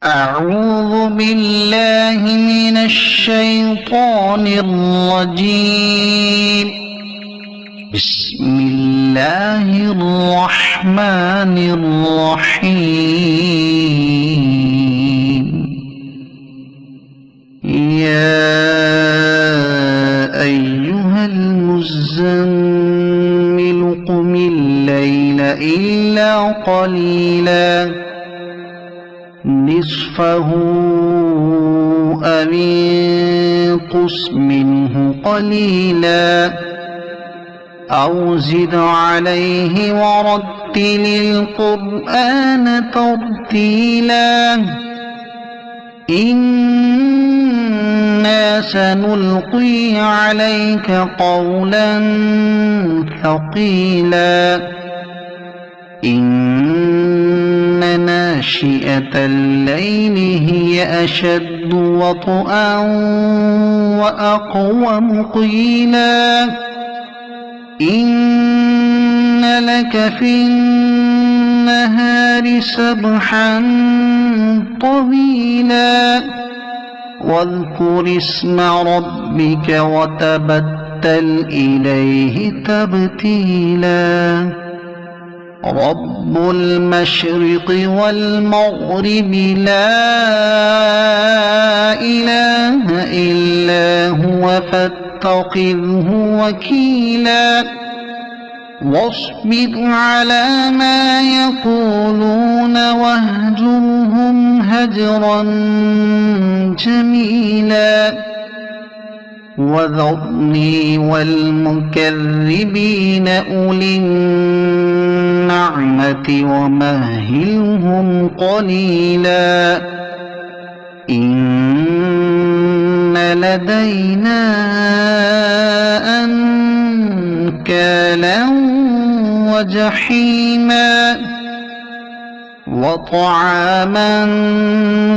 أعوذ بالله من الشيطان الرجيم. بسم الله الرحمن الرحيم. يا أيها المزمل قم الليل إلا قليلا نصفه أو انقص منه قليلا أو زد عليه ورتل القرآن ترتيلا إنا سنلقي عليك قولا ثقيلا إن ناشئة الليل هي أشد وطئا وأقوم قيلا إن لك في النهار سبحا طويلا واذكر اسم ربك وتبتل إليه تبتيلا رب المشرق والمغرب لا إله إلا هو فاتخذه وكيلا واصبر على ما يقولون واهجرهم هجرا جميلا وذرني والمكذبين أولي النعمة ومهلهم قليلا إن لدينا أنكالا وجحيما وطعاما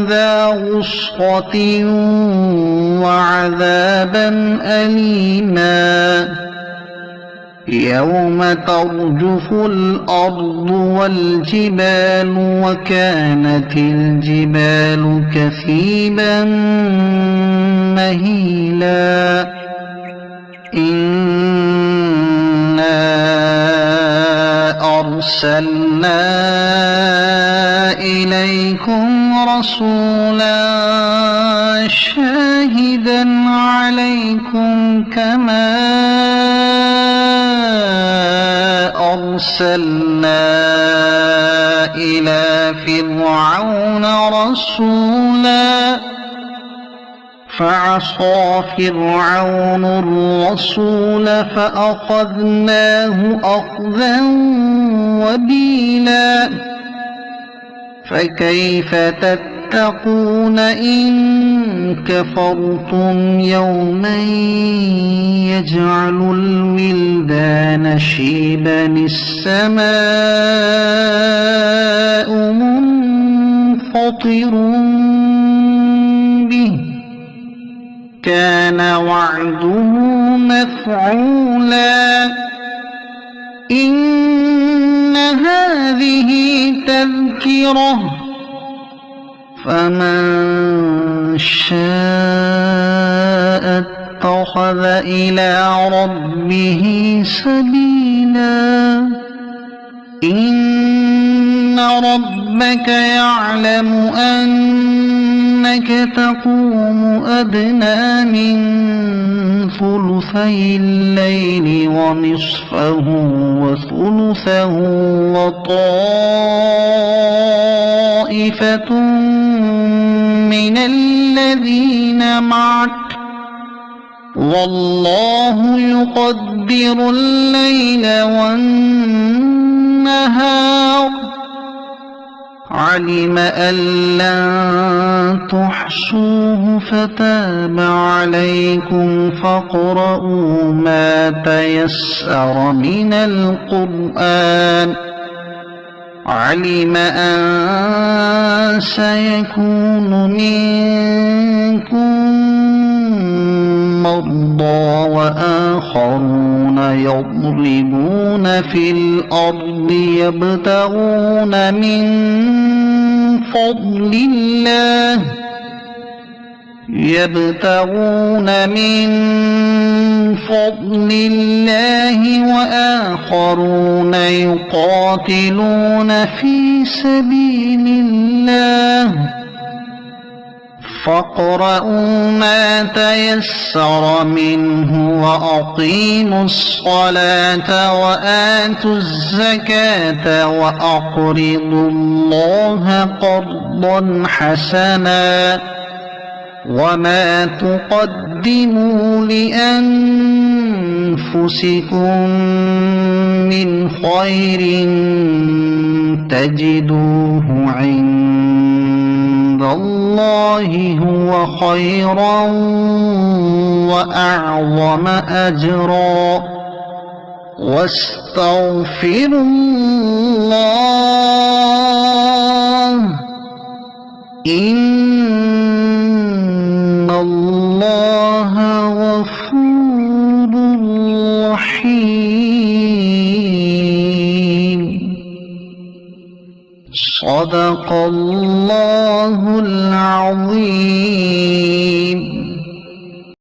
ذا غصة وعذابا أليما يوم ترجف الأرض والجبال وكانت الجبال كثيبا مهيلا إنا أرسلنا إليكم رسولا شاهدا عليكم كما أرسلنا إلى فرعون رسولا فعصى فرعون الرسول فأخذناه أخذا وبيلا فكيف تتقون إن كفرتم يوما يجعل الولدان شيبا السماء منفطر به كان وعده مفعولا إن هذه تذكرة فمن شاء اتخذ إلى ربه سبيلا إن ربك يعلم أنك تقوم أدنى من ثلثي الليل ونصفه وثلثه وطائفة من الذين معك والله يقدر الليل والنهار علم أن لن تحصوه فتاب عليكم فاقرؤوا ما تيسر من القرآن علم أن سيكون منكم مرضى وآخرون يضربون في الأرض يبتغون من فضل الله وآخرون يقاتلون في سبيل الله فاقرؤوا ما تيسر منه وأقيموا الصلاة وآتوا الزكاة وأقرضوا الله قرضا حسنا وما تقدموا لأنفسكم من خير تجدوه عند الله هو خيرا وأعظم أجرا واستغفروا الله إن الله غفور رحيم. صدق الله العظيم.